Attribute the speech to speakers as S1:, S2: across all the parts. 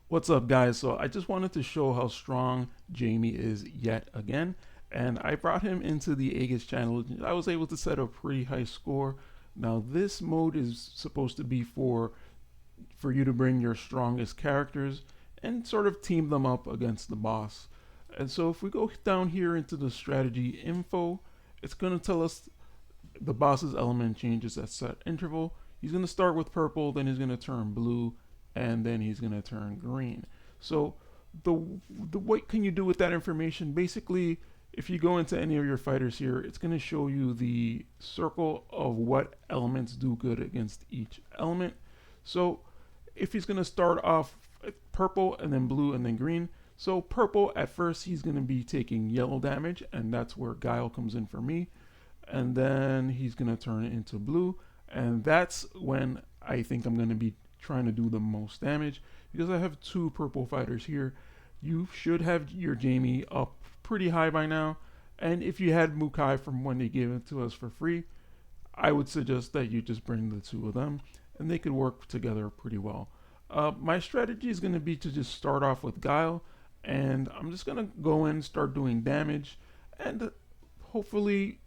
S1: What's up, guys? So I just wanted to show how strong Jamie is yet again, and I brought him into the Aegis channel. I was able to set a pretty high score. Now this mode is supposed to be for you to bring your strongest characters and sort of team them up against the boss. And so if we go down here into the strategy info, it's going to tell us the boss's element changes at set interval. He's going to start with purple, then he's going to turn blue, and then he's going to turn green. So what can you do with that information? Basically, if you go into any of your fighters here, it's going to show you the circle of what elements do good against each element. So if he's going to start off purple and then blue and then green, so purple at first he's going to be taking yellow damage, and that's where Guile comes in for me. And then he's going to turn it into blue, and that's when I think I'm going to be trying to do the most damage, because I have two purple fighters here. You should have your Jamie up pretty high by now, and if you had Mukai from when they gave it to us for free, I would suggest that you just bring the two of them, and they could work together pretty well. My strategy is going to be to just start off with Guile, and I'm just going to go in, start doing damage, and hopefully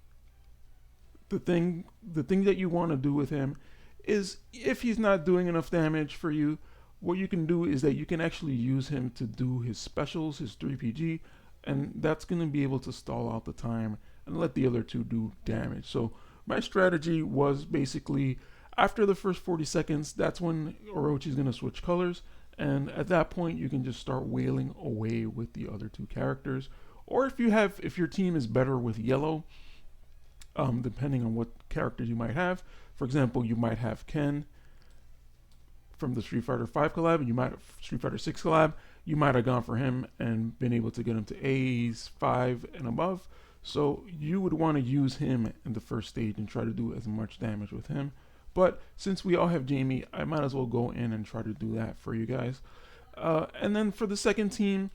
S1: the thing that you want to do with him is, if he's not doing enough damage for you, what you can do is that you can actually use him to do his specials, his 3PG, and that's going to be able to stall out the time and let the other two do damage. So my strategy was basically, after the first 40 seconds, that's when Orochi's going to switch colors, and at that point you can just start wailing away with the other two characters. Or if your team is better with yellow, depending on what characters you might have. For example, you might have Ken from the Street Fighter V collab, and you might have Street Fighter 6 collab. You might have gone for him and been able to get him to A's 5 and above. So you would want to use him in the first stage and try to do as much damage with him. But since we all have Jamie, I might as well go in and try to do that for you guys. And then for the second team,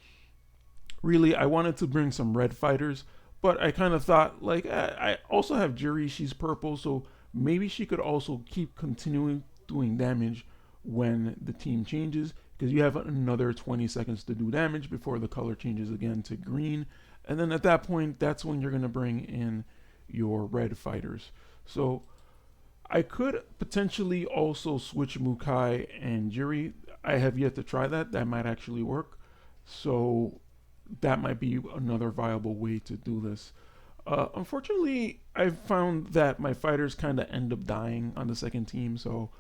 S1: really, I wanted to bring some red fighters, but I kind of thought, like, I also have Juri, she's purple, so maybe she could also keep continuing doing damage when the team changes, because you have another 20 seconds to do damage before the color changes again to green. And then at that point, that's when you're going to bring in your red fighters. So I could potentially also switch Mukai and Juri. I have yet to try that. That might actually work. So that might be another viable way to do this. Unfortunately, I've found that my fighters kind of end up dying on the second team, so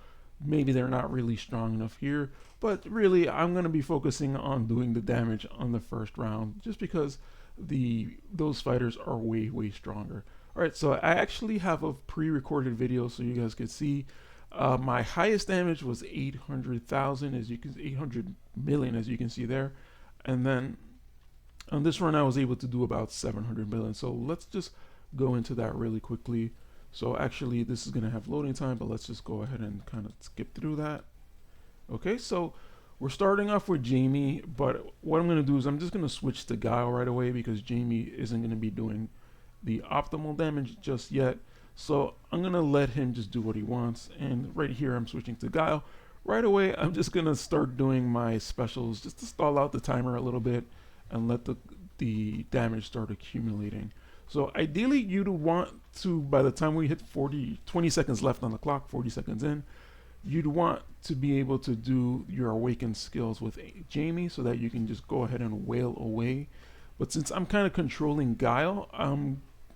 S1: maybe they're not really strong enough here. But really, I'm going to be focusing on doing the damage on the first round, just because those fighters are way stronger. Alright, so I actually have a pre-recorded video so you guys could see. My highest damage was 800,000, 800 million, as you can see there. And then on this run, I was able to do about 700 million. So let's just go into that really quickly. So actually, this is going to have loading time, but let's just go ahead and kind of skip through that. Okay, so we're starting off with Jamie, but what I'm going to do is I'm just going to switch to Guile right away, because Jamie isn't going to be doing the optimal damage just yet. So I'm going to let him just do what he wants. And right here, I'm switching to Guile. Right away, I'm just going to start doing my specials just to stall out the timer a little bit and let the damage start accumulating. So ideally, you'd want to, by the time we hit 20 seconds left on the clock, 40 seconds in, you'd want to be able to do your awakened skills with Jamie, so that you can just go ahead and wail away. But since I'm kind of controlling Guile,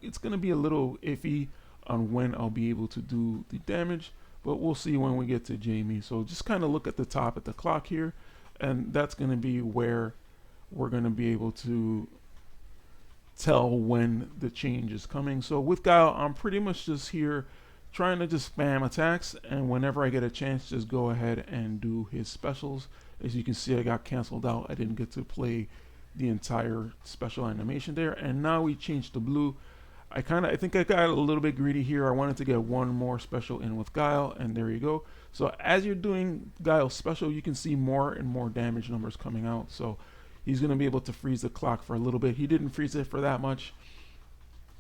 S1: it's going to be a little iffy on when I'll be able to do the damage, but we'll see when we get to Jamie. So just kind of look at the top at the clock here, and that's going to be where we're going to be able to tell when the change is coming. So with Guile, I'm pretty much just here trying to just spam attacks, and whenever I get a chance, just go ahead and do his specials. As you can see, I got canceled out. I didn't get to play the entire special animation there. And now we changed to blue. I think I got a little bit greedy here. I wanted to get one more special in with Guile, and there you go. So as you're doing Guile's special, you can see more and more damage numbers coming out. So he's going to be able to freeze the clock for a little bit. He didn't freeze it for that much,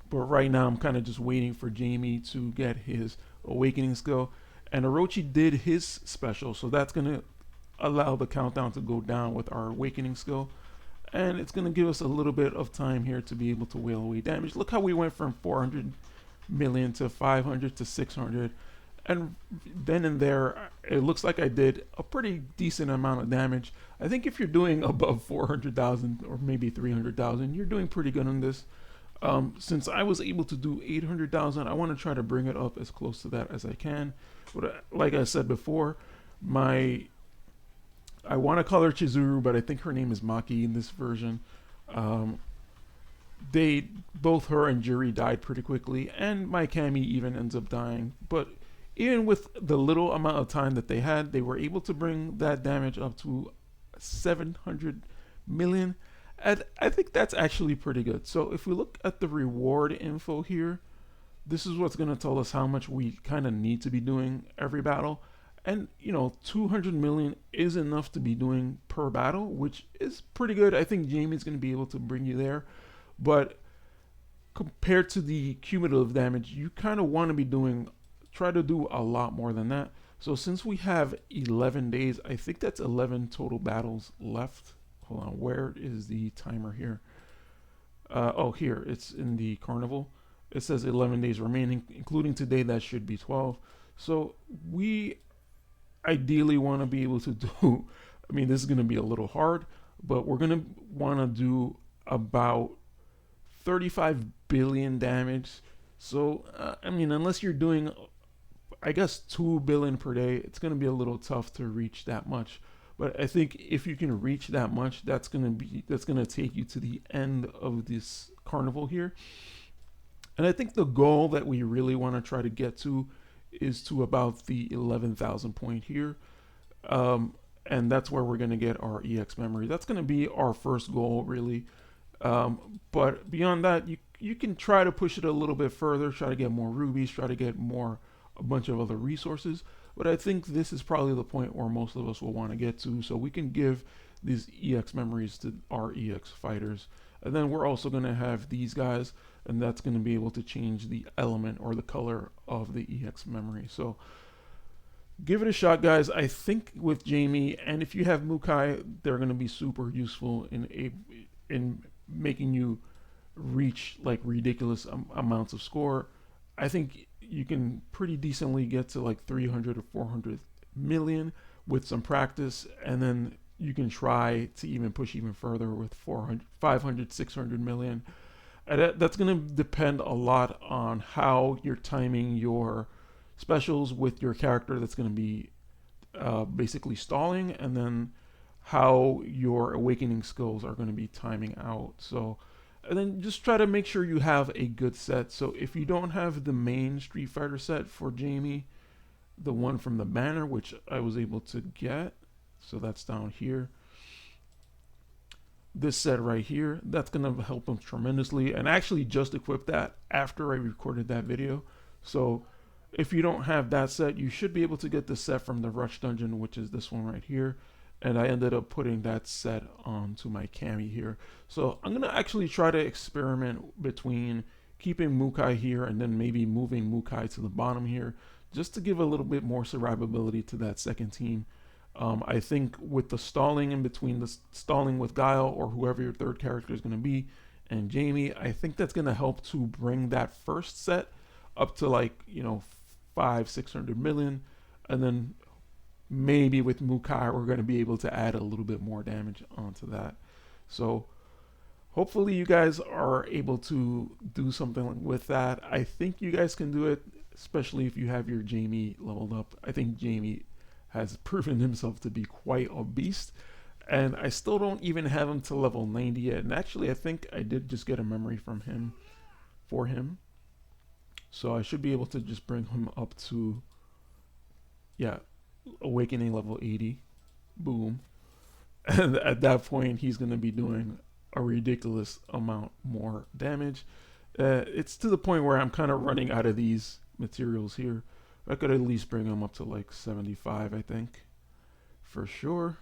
S1: but right now I'm kind of just waiting for Jamie to get his awakening skill. And Orochi did his special, so that's going to allow the countdown to go down with our awakening skill. And it's going to give us a little bit of time here to be able to whale away damage. Look how we went from 400 million to 500 to 600. And then and there, it looks like I did a pretty decent amount of damage. I think if you're doing above 400,000 or maybe 300,000, you're doing pretty good on this. Since I was able to do 800,000, I want to try to bring it up as close to that as I can. But like I said before, I want to call her Chizuru, but I think her name is Maki in this version. Both her and Juri died pretty quickly, and my Kami even ends up dying. But even with the little amount of time that they had, they were able to bring that damage up to 700 million. And I think that's actually pretty good. So if we look at the reward info here, this is what's going to tell us how much we kind of need to be doing every battle. And, 200 million is enough to be doing per battle, which is pretty good. I think Jamie's going to be able to bring you there. But compared to the cumulative damage, you kind of want to be try to do a lot more than that. So since we have 11 days, I think that's 11 total battles left. Hold on, where is the timer here? Oh, here, it's in the carnival. It says 11 days remaining, including today, that should be 12. So we ideally want to be able to do, I mean, this is going to be a little hard, but we're going to want to do about 35 billion damage. So, I mean, unless you're doing, I guess, 2 billion per day, it's going to be a little tough to reach that much. But I think if you can reach that much, that's going to take you to the end of this carnival here. And I think the goal that we really want to try to get to is to about the 11,000 point here. And that's where we're going to get our EX memory. That's going to be our first goal, really. But beyond that, you can try to push it a little bit further, try to get more rubies, try to get a bunch of other resources. But I think this is probably the point where most of us will want to get to, so we can give these EX memories to our EX fighters. And then we're also going to have these guys, and that's going to be able to change the element or the color of the EX memory. So give it a shot, guys. I think with Jamie, and if you have Mukai, they're going to be super useful in making you reach like ridiculous amounts of score. I think you can pretty decently get to like 300 or 400 million with some practice, and then you can try to even push even further with 400, 500, 600 million. And that's going to depend a lot on how you're timing your specials with your character that's going to be basically stalling, and then how your awakening skills are going to be timing out. So, and then just try to make sure you have a good set. So if you don't have the main Street Fighter set for Jamie, the one from the banner, which I was able to get, so that's down here. This set right here, that's going to help him tremendously. And I actually just equipped that after I recorded that video. So if you don't have that set, you should be able to get the set from the Rush Dungeon, which is this one right here. And I ended up putting that set onto my Kami here. So I'm going to actually try to experiment between keeping Mukai here and then maybe moving Mukai to the bottom here, just to give a little bit more survivability to that second team. I think with the stalling in between, the stalling with Guile or whoever your third character is going to be, and Jamie, I think that's going to help to bring that first set up to like, 500-600 million. And then maybe with Mukai, we're going to be able to add a little bit more damage onto that. So hopefully you guys are able to do something with that. I think you guys can do it, especially if you have your Jamie leveled up. I think Jamie has proven himself to be quite a beast. And I still don't even have him to level 90 yet. And actually, I think I did just get a memory from him for him. So I should be able to just bring him up to, Awakening level 80. Boom. And at that point, he's going to be doing a ridiculous amount more damage. It's to the point where I'm kind of running out of these materials here. I could at least bring him up to like 75, I think, for sure.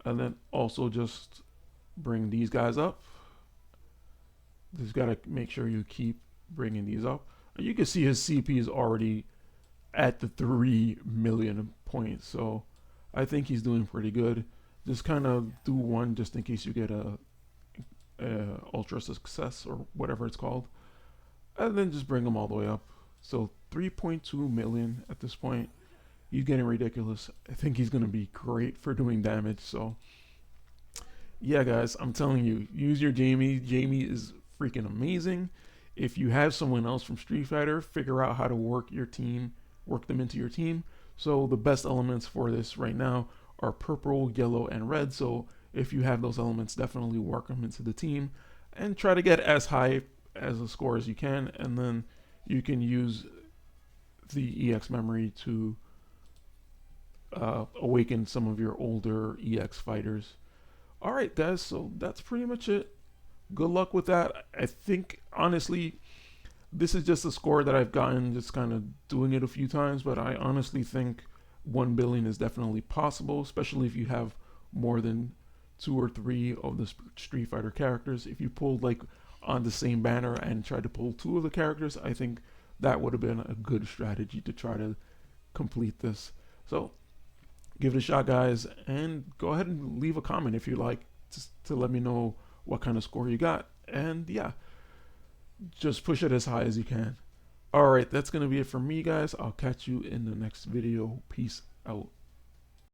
S1: And then also just bring these guys up. Just got to make sure you keep bringing these up. You can see his CP is already at the 3 million points. So I think he's doing pretty good. Just kind of do one just in case you get a ultra success or whatever it's called, and then just bring him all the way up. So 3.2 million at this point. He's getting ridiculous. I think he's gonna be great for doing damage. So yeah, guys, I'm telling you, use your Jamie. Jamie is freaking amazing. If you have someone else from Street Fighter, figure out how to work your team, work them into your team. So the best elements for this right now are purple, yellow, and red. So if you have those elements, definitely work them into the team and try to get as high as a score as you can. And then you can use the EX memory to awaken some of your older EX fighters. All right, guys, so that's pretty much it. Good luck with that. I think, honestly, this is just a score that I've gotten just kind of doing it a few times, but I honestly think 1 billion is definitely possible, especially if you have more than 2 or 3 of the Street Fighter characters. If you pulled like on the same banner and tried to pull 2 of the characters, I think that would have been a good strategy to try to complete this. So give it a shot, guys, and go ahead and leave a comment if you like, just to let me know what kind of score you got. And yeah, just push it as high as you can. All right, that's gonna be it for me, guys. I'll catch you in the next video. Peace out.